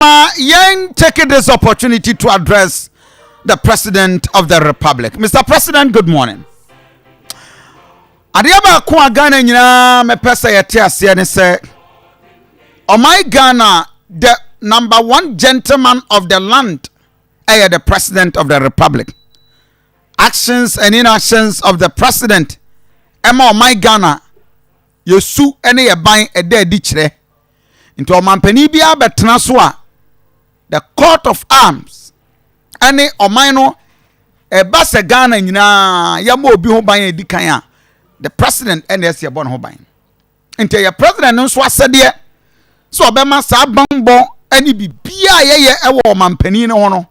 Yang taking this opportunity to address the President of the Republic. Mr. President, good morning. Adiaba kwa Ghana nyina me pesa yete ase ne se my Ghana, the number one gentleman of the land, the President of the Republic. Actions and inactions of the President, my Ghana, yesu ene ye ban ede di kire. Into omampani bia betena so a the court of arms ene oman no eba se Ghana nyina ya ma obi ho ban edi kan a the president ene ese ye bon ho ban. Into your president nso asede so obema sa banbo ene bibia ye ewo omampani ne ho no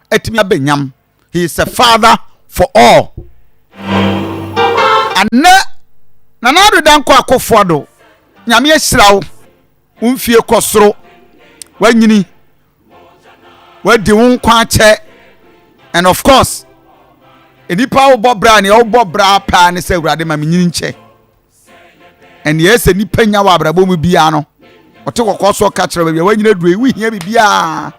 atimi abenyam. He is a father for all. And nanado danko akofodo nyame ehirawo umfie kosoro wanyini wadi wonkwa che. And of course enipa wo bobra ne wo bobra pa ne se urade ma menyini nche. And yes enipa nya wa abrabo mu bia no ote kokoso ka kire bia wanyina due wi hia bibia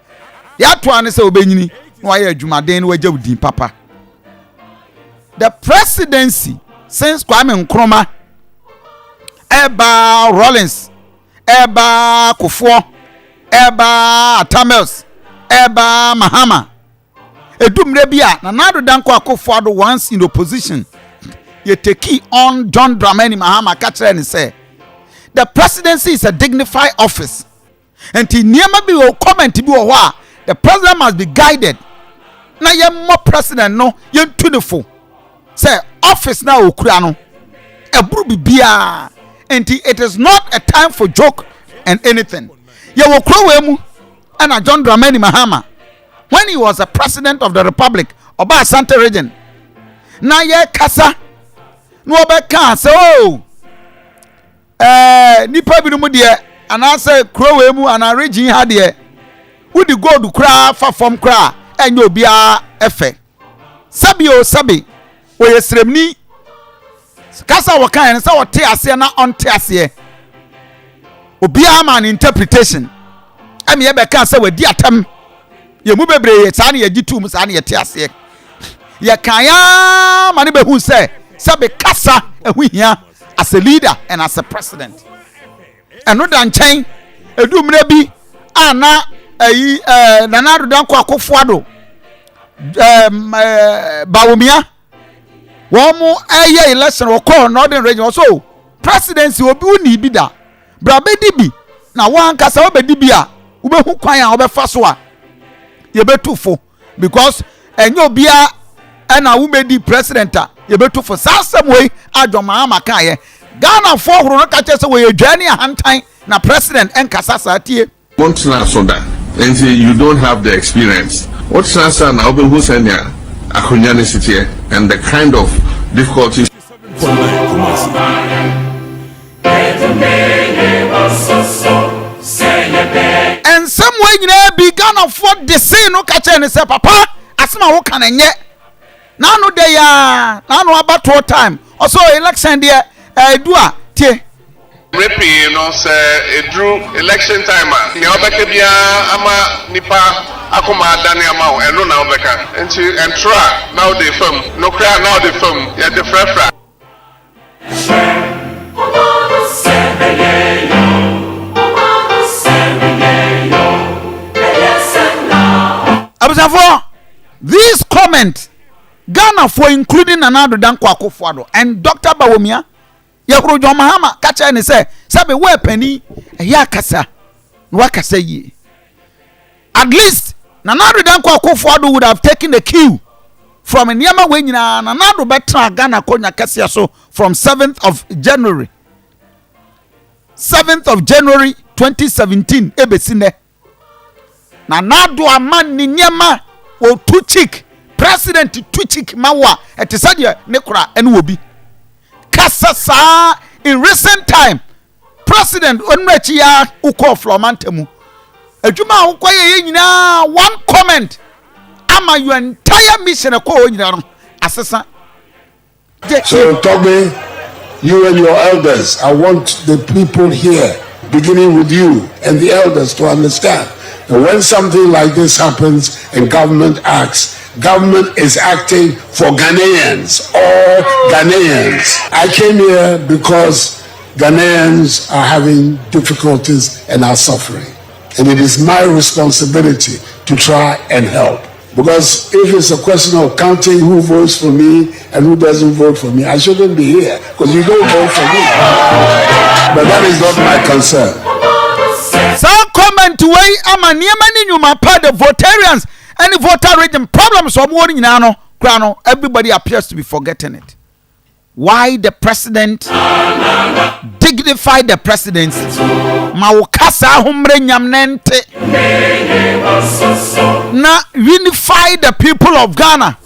ya to ane se obenyini no aye adwumaden no wagya udin papa. The presidency since Kwame Nkrumah, Eba Rollins, Eba Kufuor, Eba Tamils, Eba Mahama. Edumre bia na nado danko Akufo-Addo once in opposition. Ye take on John Dramani Mahama catcher and say the presidency is a dignified office. And ti niema bi o comment bi o ho the president must be guided. Na ye mo president no ye tuneful. Say office na okura no eburu bibia. And it is not a time for joke and anything. Ye wo kro we mu na John Dramani Mahama when he was a president of the Republic Oba Asante region. Na ye kasa no obeka say oh nipa bi no mu de ana say kro we mu ana region ha de wudi gold kra fa form kra enye obia efe sabi o sabi o yesremni kasa wakan say wote ase na onte ase obia man interpretation am ye be kan say wadi atam ye mu bebre ye sa na ye gitum sa na ye te ase ye kan ya man be hu say sabi kasa ehu hia as a leader and as a president. And no dan chen edumre bi ana nanado danko Akufo-Addo Bawumia womu election wo call northern region so presidency obi uni bi da brabedi bi na wan kasa obedi bi a ubehu kwan a obefa so a ye betufo because enyo bia na wumedi president a ye betufo sasem we adwoma amaka ye Ghana for horo no ka chese we adwane ahantan na president enkasa satie want na so that and you don't have the experience what's answer na obehu senia akonyane sitie and the kind of difficulties and some way you know be Ghana for the scene no catch and say papa asema wo kan enye na no dey ya na no about time also election there do a tie repi no say edru election time ne obeka bia ama nipa akoma adane ama o eno na obeka enti entra now dey firm no cry now dey firm ya dey frefra abusafo this comment Ghana for including Nanado Danko Akufo-Addo and Dr. Bawumia Yakro John Mahama catch and say sabe we penny ya kasa no kasa yi at least Nanado Danko Akufo-Addo would have taken the cue from Nyama we nyina Nanado betra Ghana konya kasa so from 7th of January 2017 ebesine Nanado aman ni Nyama o two chick president two chick mawa etisadia nekura enu obi kasa sa in recent time president onrechi ya uko flomantemu adwuma ukoye nyina one comment ama your entire mission ko nyina no asesa so Toby, you and your elders, I want the people here beginning with you and the elders to understand And when something like this happens and government acts, government is acting for Ghanaians, all Ghanaians. I came here because Ghanaians are having difficulties and are suffering. And it is my responsibility to try and help. Because if it's a question of counting who votes for me and who doesn't vote for me, I shouldn't be here because you don't vote for me. But that is not my concern. Some comment way ama niamani nyuma pa the votarians and the voter region problems of warning nano grano. Everybody appears to be forgetting it. Why the president dignify the presidency? Maukasa humre nyamnente na unify the people of Ghana.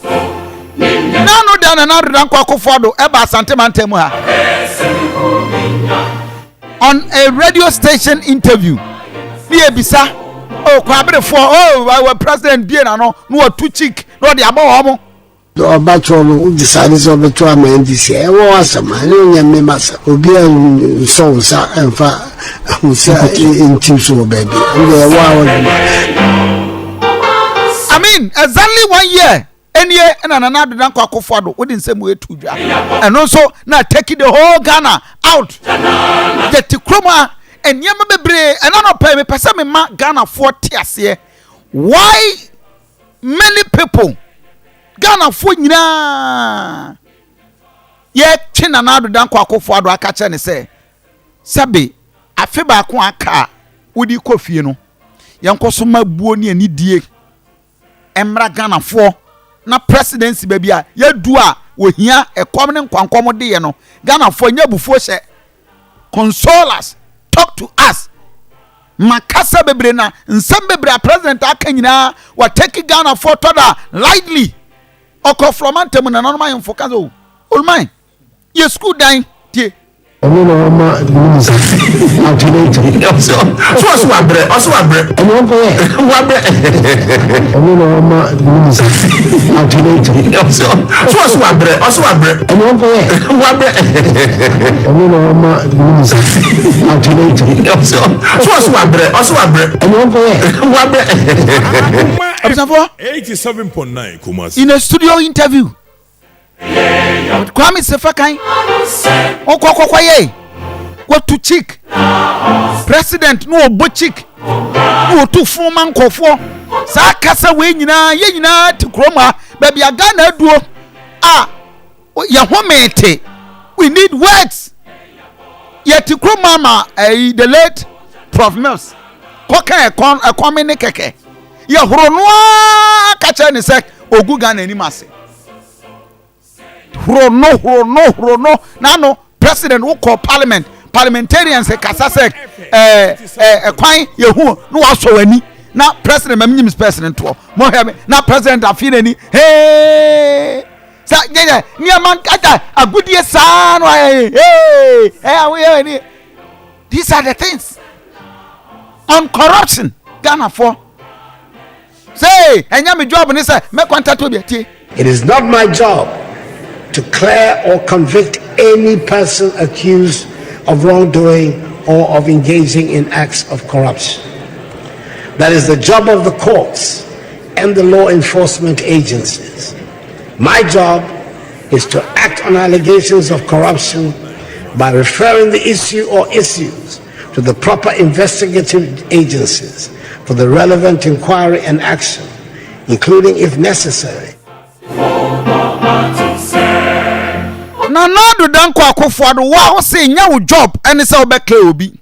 Nano dana na rudan kwa Kofi eba Asante mantemu ha. On a radio station interview, ni ebisa oh kwa bere for oh our president bien ano no too cheek no de abo homo. Obatro decided to be to am this year. Was a man, you must be a soul, and who said in Timso, baby. I mean, exactly 1 year. And year and another than Kofi wouldn't same way to job. And also now taking the whole Ghana out. Get to Chroma and Yamabe and not pay me Pasami Ghana 40 years. Why many people? Ghana for nyina ye twena na do dan kwa Kofi aka che ne se sabe afe ba ko aka wodi Kofi no yenkoso mabuo ne ani die emra Ghana for na presidency ba bia ya du a ohia ekom ne nkwankom de ye no Ghana for nya bufuo hye console us, talk to us makasa bebre na nsam bebre president aka nyina wa take Ghana for toda lightly. Oko flomante mu na no ma yemfo kazo ol man ye school dan tie Omo no ma news alternative so abre omo ko ye wabre omo no ma news alternative so abre omo ko ye wabre omo no ma news alternative so abre omo ko ye wabre 87.9 Kumasi. in a studio interview Kwame Sefakan okokokwaye what to chick president no obo chick no to fuma nkofo sa kasa we nyina ye nyina ti kroma ba bia Ghana duo ye homete we need words ye ti kroma ma the late Prof Mills koka ekon ne keke ye horo no ka che ne se ogu Ghana ni mase horo no nano president who call parliamentarians kasa se kwan ye hu no waso ani na president mamnyim president to mo he na president afire ni hey sa nyanya ni man kata agudie sa no hey these are the things on corruption Ghana for say enya me job ni say me contact obi atie. It is not my job to clear or convict any person accused of wrongdoing or of engaging in acts of corruption. That is the job of the courts and the law enforcement agencies. My job is to act on allegations of corruption by referring the issue or issues to the proper investigative agencies for the relevant inquiry and action, including, if necessary, na do dan kwa Kofi do wa say nya wo job and say obekle obi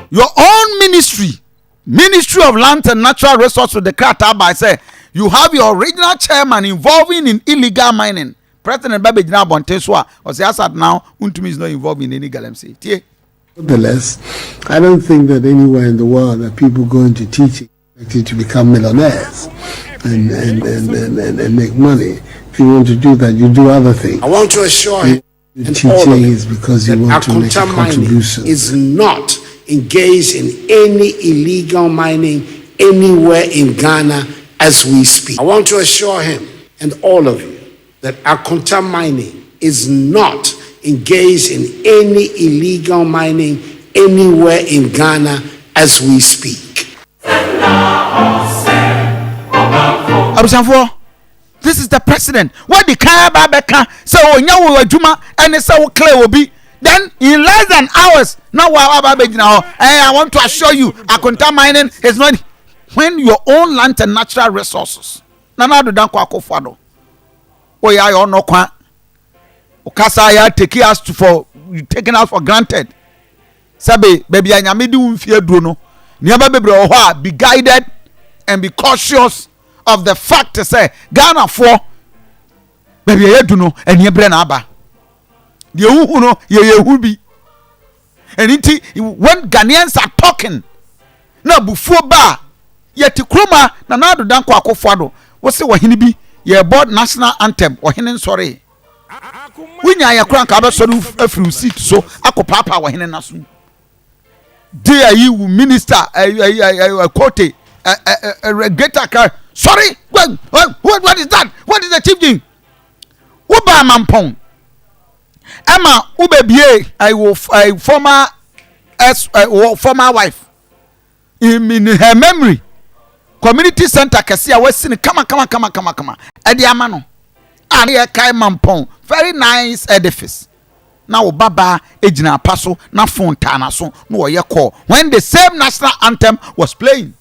your own ministry of land and natural resources the crata by say you have your original chairman involving in illegal mining. President Babejina Bonte so or say as at now Untumi is not involved in any galamsey tie. Nevertheless, I don't think that anywhere in the world that people go into teaching expected to become millionaires and make money. If you want to do that, you do other things. I want to assure you teaching is because you want to make a contribution. Is not engaged in any illegal mining anywhere in Ghana as we speak. I want to assure him and all of you that Akonta Mining is not engaged in any illegal mining anywhere in Ghana as we speak. Abusanfo, this is the president. What the car babeka say onyawo adwuma and say wo clear obi. Then in less than hours, now I want to assure you, Akonta mining is not when your own land and natural resources. Nana do dan kwa Akufo-Addo. Oh yeah, you no kwa. Okasa ya take us for taking us for granted. Sabe baby anyame di umfie duro no. Niaba bebre ho be guided and be cautious of the fact to say Ghana for baby yedu no eni ebre na aba. The who no ye who be. And when Ghanaians are talking, na before ba yet kroma na na do dan kwa Akufo-Addo. What say wahini bi ye board national anthem wahini sorry. Winya ya kran ka be so afru seat so akopapa wahini naso. There you minister Kofi regulator car. Sorry, what is that? What is the chief thing? Uba mampong. Emma Ubebie, I will former wife. In her memory, community center Kasia was seen come. Ediamano. Aria Kai Mampong. Very nice edifice. Now Baba Ejina Paso na Fontana so no ye call when the same national anthem was playing.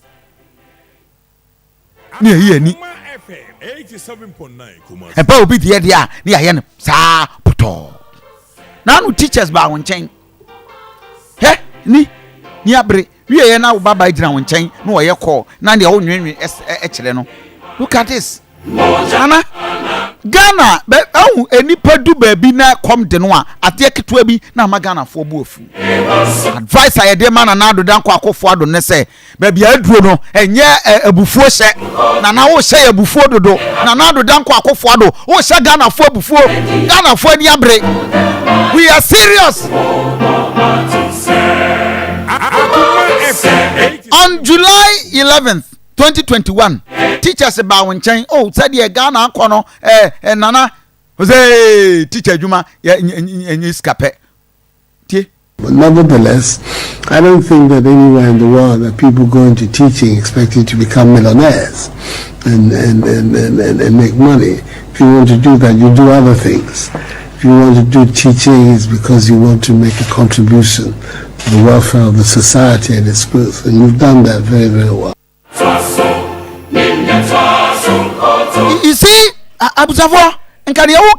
Near here ni 87.9 Kumasi. and Paul be the idea near yen sa puto. Now no teachers ba won chen. He ni abre we na Baba Ejina won chen no ye call na de onwen ekire no. Look at this. Nana Ghana be enipa du baabi na kom de no a ade ketewa bi na ma Ghana fo bu afu advice aye de ma na do dan kwa Akufo-Addo ne se baabi aduro no enye abufuo hye na wo hye abufuo dodo na do dan kwa Akufo-Addo wo hye Ghana fo abufuo Ghana fo ani abre. We are serious. On July 11th 2021 teachers about one chain. Oh, said ye Ghana kono nana say teacher juma ye scape. But nevertheless, I don't think that anywhere in the world that people go into teaching expecting to become millionaires and make money. If you want to do that, you do other things. If you want to do teaching, it's because you want to make a contribution to the welfare of the society and its growth, and you've done that very, very well. You see, Abusafo, and can you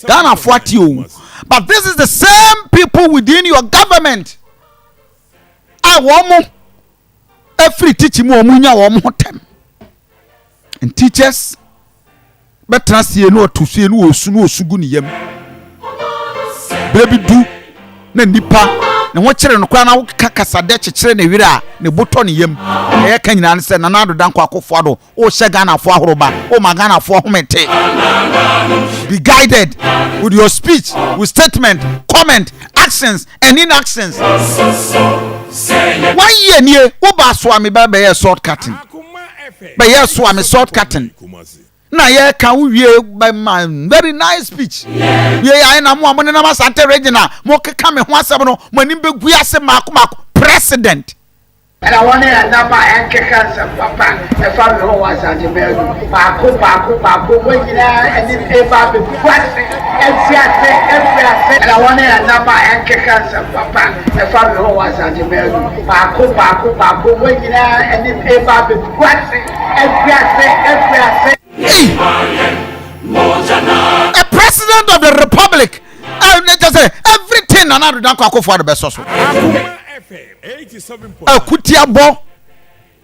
Ghana for you. But this is the same people within your government. I want every teaching more time. And teachers, but trust you know to see no suguni yem. Baby do na nipa. Na wachere no kwa na kakasa de chekere na wira ne boto ne yam e ka nyina ne se na do dan kwa Akufo-Addo o hye Ghana fo ahoroba o ma Ghana fo homete. Be guided with your speech, with statement, comment, actions and inactions. Why ye nie wo ba so am be ye short cutting be ye so am short cutting na ye ka wie by man very nice speech ye I na mo na Asante regional mo keka me ho asem no mo nim be gu ase mako president. And I want to number and cancer, papa, if I'm who was at the bed, Paco, when you and if ever be pressing, and I want to number and cancer, papa, if I'm who was at the bed, Paco, when you and if ever be pressing, a president of the republic, everything another than Akufo-Addo be so. Kutiabo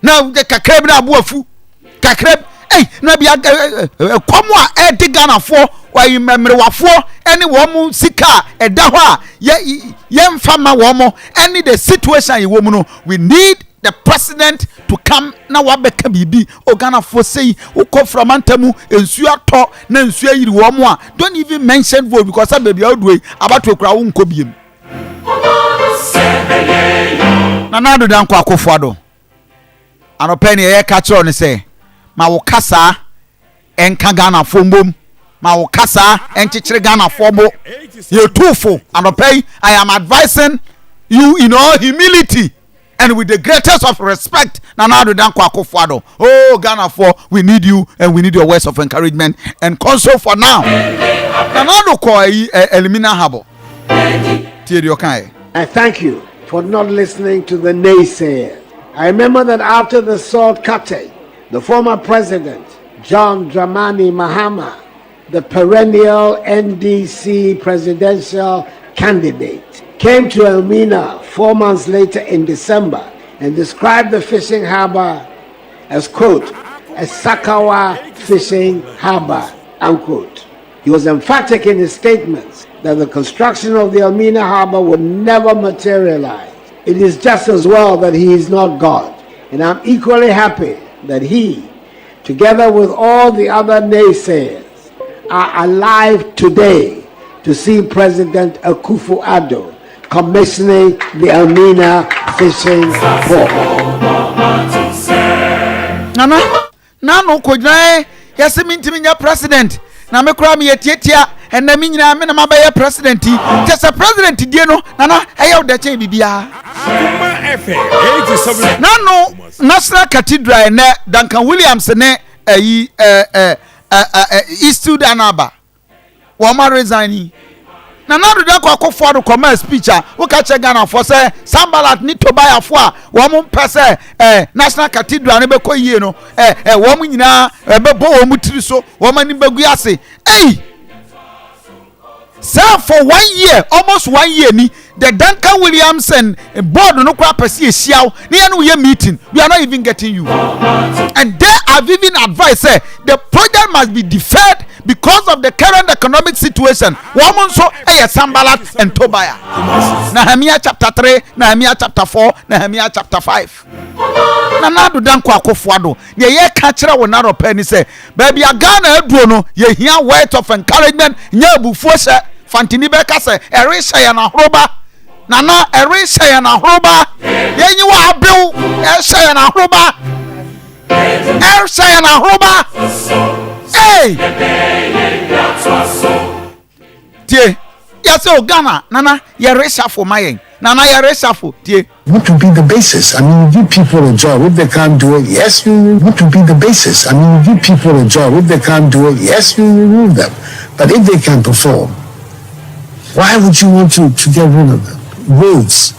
na de kakreb na abuafu kakreb na bia komo a de Ghana for why memrewafo any wo sika eda ho a ye mfama wo any the situation ye wo mu no we need the president to come na wabeka bibi o Ghana for say ukọ from antamu ensu ato na ensu ayiri wo a don't even mention vote because that baby odwe about okura wo nko biem. Na do dan kwa Akufo-Addo anope ne ye ka kiro ne say ma wo kasa enka Ghana fo mbom ma wo kasa enchichire Ghana fo mo ye tufo anope I am advising you in all humility And with the greatest of respect, Nana Addo Dankwa Akufo-Addo. Oh, Ghana, we need you and we need your words of encouragement and console for now. Nana Addo ko elimina habo. I thank you for not listening to the naysayers. I remember that after the sword cutting, the former president, John Dramani Mahama, the perennial NDC presidential candidate, came to Elmina 4 months later in December and described the fishing harbor as, quote, a Sakawa fishing harbor, unquote. He was emphatic in his statements that the construction of the Elmina harbor would never materialize. It is just as well that he is not God. And I'm equally happy that he, together with all the other naysayers, are alive today to see President Akufo-Addo commissioning the Elmina fishing port. Nano kujna yesi mintiminya president na mekura mi yetiatia ena mi nyina me na mabaye president just a president die no nana eya oda che bibia nano National Cathedral ne Duncan Williams ne eyi East Sudan aba wo ma resign Nana Addo Dankwa Akufo-Addo comment speech a wo ka che Ghana for say Sambalat ni Tobiah fo a wo mo pese National Cathedral ne be koyie no wo mo nyina be bo wo mo tiri so wo mani bagu ase sir, for 1 year, almost 1 year ni the Duncan Williamson board no kwa pese ehia ni ya no ye meeting we are not even getting you and they have even advised say the project must be deferred because of the current economic situation. Woman so Sambalat and Tobiah. Nehemiah chapter 3, Nehemiah chapter 4, Nehemiah chapter 5. Nana Addo Dankwa Akufo-Addo ye ka kire wo na ropa ni say baby Ghana aduro no ye hia word of encouragement nya abufuo se fantini be ka say eresha ya na horoba nana eresha ya na horoba ye nyi wa abew eresha ya na horoba eresha ya na horoba hey tie yes o Ghana nana ye resha for mayen nana ye resha for tie. What would be the basis? I mean, give people a job. If they can't do it, yes, you will. What would be the basis? I mean, give people a job. If they can't do it, yes, you remove them. But if they can perform, why would you want to get rid of them? Roads.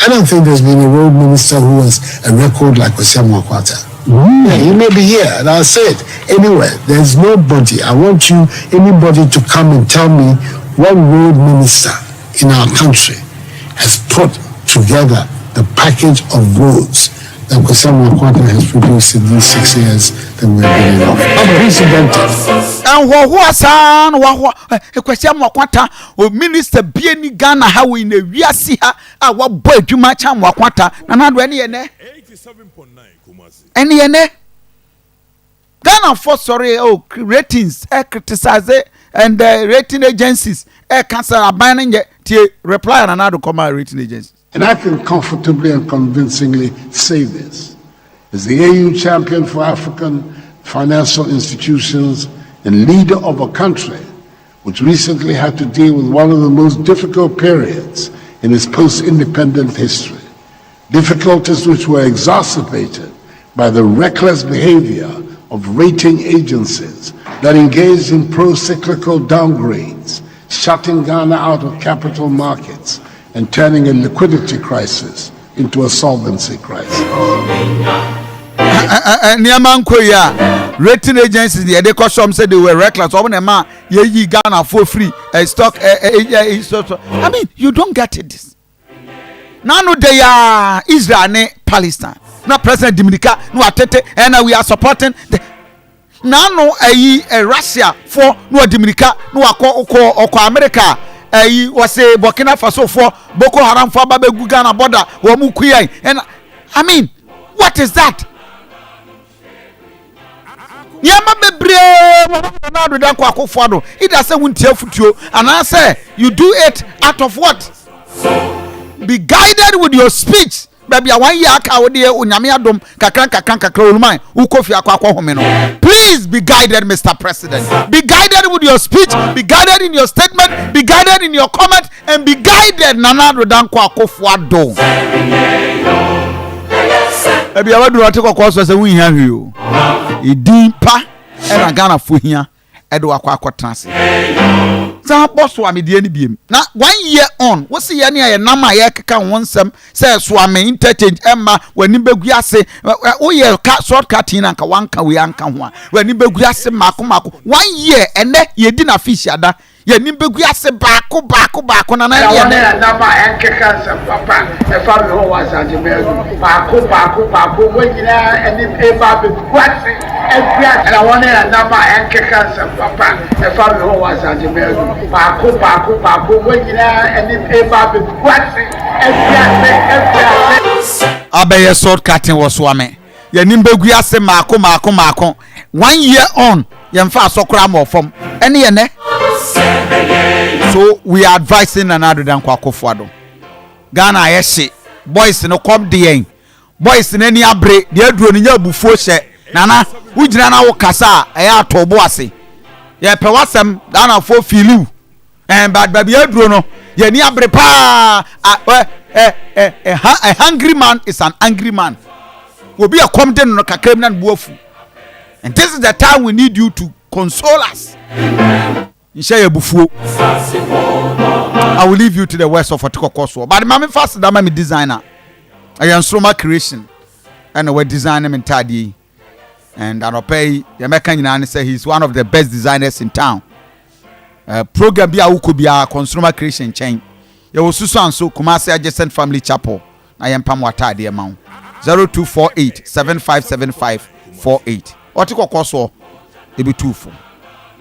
I don't think there's been a road minister who has a record like Kwesi Amoakwata. Yeah, he may be here, and I'll say it anywhere. There's nobody. I want anybody to come and tell me what road minister in our country has put together the package of roads that Kwesi Amoakwata has produced in these 6 years that we've been in office. Unprecedented. And what san Kwesi Amoakwata o minister bie ni Ghana ha we na wiase ha a wo boy adwuma cha Amoakwata na na do ene ye ne 87.9 Kumasi. Ene ye ne Ghana for sorry ratings criticize and rating agencies cancel aban nye tie reply na do come rating agencies. And I can comfortably and convincingly say this. As the AU champion for African financial institutions and leader of a country which recently had to deal with one of the most difficult periods in its post-independent history, difficulties which were exacerbated by the reckless behavior of rating agencies that engaged in pro-cyclical downgrades, shutting Ghana out of capital markets, and turning a liquidity crisis into a solvency crisis. Rating agencies, they caution said they were reckless. Ye Ghana for free stock. I mean, you don't get it. This. Now they are Israel ne Palestine. Now President Dominica no atete, and we are supporting the. Now Russia for no Dominica no ako America. Was say Burkina Faso for Boko Haram for Babegu Ghana border Wamukuya. And I mean, what is that? Yama bebre Nana Addo Dankwa Akufo-Addo. It does say wuntie futuo and I say you do it out of what? Be guided with your speech. Baby, I want you please be guided, Mr. President. Be guided with your speech, be guided in your statement, be guided in your comment, and be guided, Nana Addo Dankwa Akufo-Addo. ebi awadu ate kokko so se won hia hwe o edin pa e na Ghana fo hia e de wakọ akọtase sa boss wa me de ni biem na 1 year on wo se ye ne ye nam a ye keka wonsem say so am interchange emma wani begu ase wo ye shortcut in anka wanka we anka ho a wani begu ase mako 1 year ene ye di na fish ada ye ni begu ase baako na na ye ne na ma enkeka se papa e fa me ho wa Asante melu baako we nyina eni e ba be kwase e bia na wone na ma enkeka se papa e fa me ho wa Asante melu baako we nyina eni e ba be kwase e bia abaye shortcut was wame ye ni begu ase mako 1 year on ye mfa asokra ma ofom ene ye ne. So we are advising another than Kwakofuado. Ghana yeshi boys no come the boys in any abre the adro ni abufuo hye nana ugina na wo kasa eya tobo ase ye pe wasem Ghana fo filu but baby adro no ye ni abre pa a hungry man is an angry man. Will be a comden no kakrem na buafu. And this is the time we need you to console us. I will leave you to the west of Otiko Koso. But my first dama designer. I am Sroma creation. And we design him in Tadi. And I'll pay the American say he's one of the best designers in town. Program be a could be a consumer creation chain. You will Susan so Kumasi adjacent family chapel. I am Pamwata the amount 0248 757548. Otiko Koso, it be 24.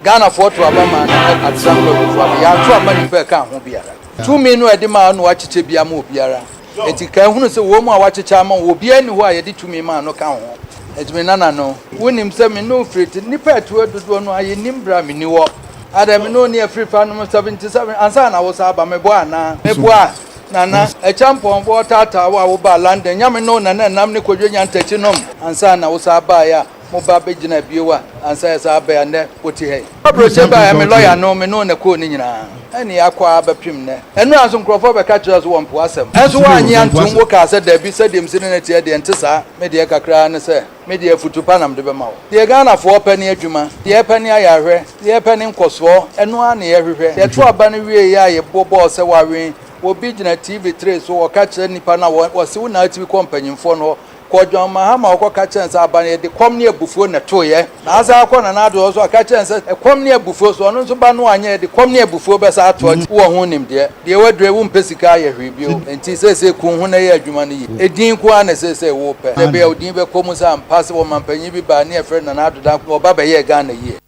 Ghana for to Abama at some level for ya to money fair can biara. 2 million e de ma no achiche bia ma obiara. Enti kan hunu se wo mu a wachicha ma obi ani ho a ye de 2 million ma no kan ho. Ejime nana no wonim se me no free nipa to dodo no aye nimbra me ni wo. Adam no ne free fan no 77 ansa na wo sa ba me bo ana me bo a nana e champon bo tata wo ba London nyame no nana nam ne kodwe nyantachi nom ansa na wo sa ba ya mo ba be gina biewa ansa ya sa ba ya ne woti he abroche ba ya me lawyer no me no na ko ni nyina ani akwa abapim ne enu aso nkrofo be ka kire so won po asem enso wa anyi antum wo ka se da bi se dem sine na tie de ntesa me de kakra ne se me de futupa nam de be ma wo de Ghana fo pani adwuma de pani ayahwe de pani nkoso enu a ne yehwehwe de to aba ne wie ya ye bobo se wa wen obi gina TV3 so wo ka kire nipa na wo se wo na TV companyimfo no Kodjon Mahama okoka chense abane de komne abufuo na toye na asa akọ na ado so aka chense e komne abufuo so no so ba no anye de komne abufuo be sa ato wo ho nim de wadre wo mpesika ye hwebio enti sese ku ho na ye adwuma no yi edin ku ana sese wo pe de be odin be komu sa mpase wo mampanyi bi ba ne e fre na ado da wo ba be ye Ghana yi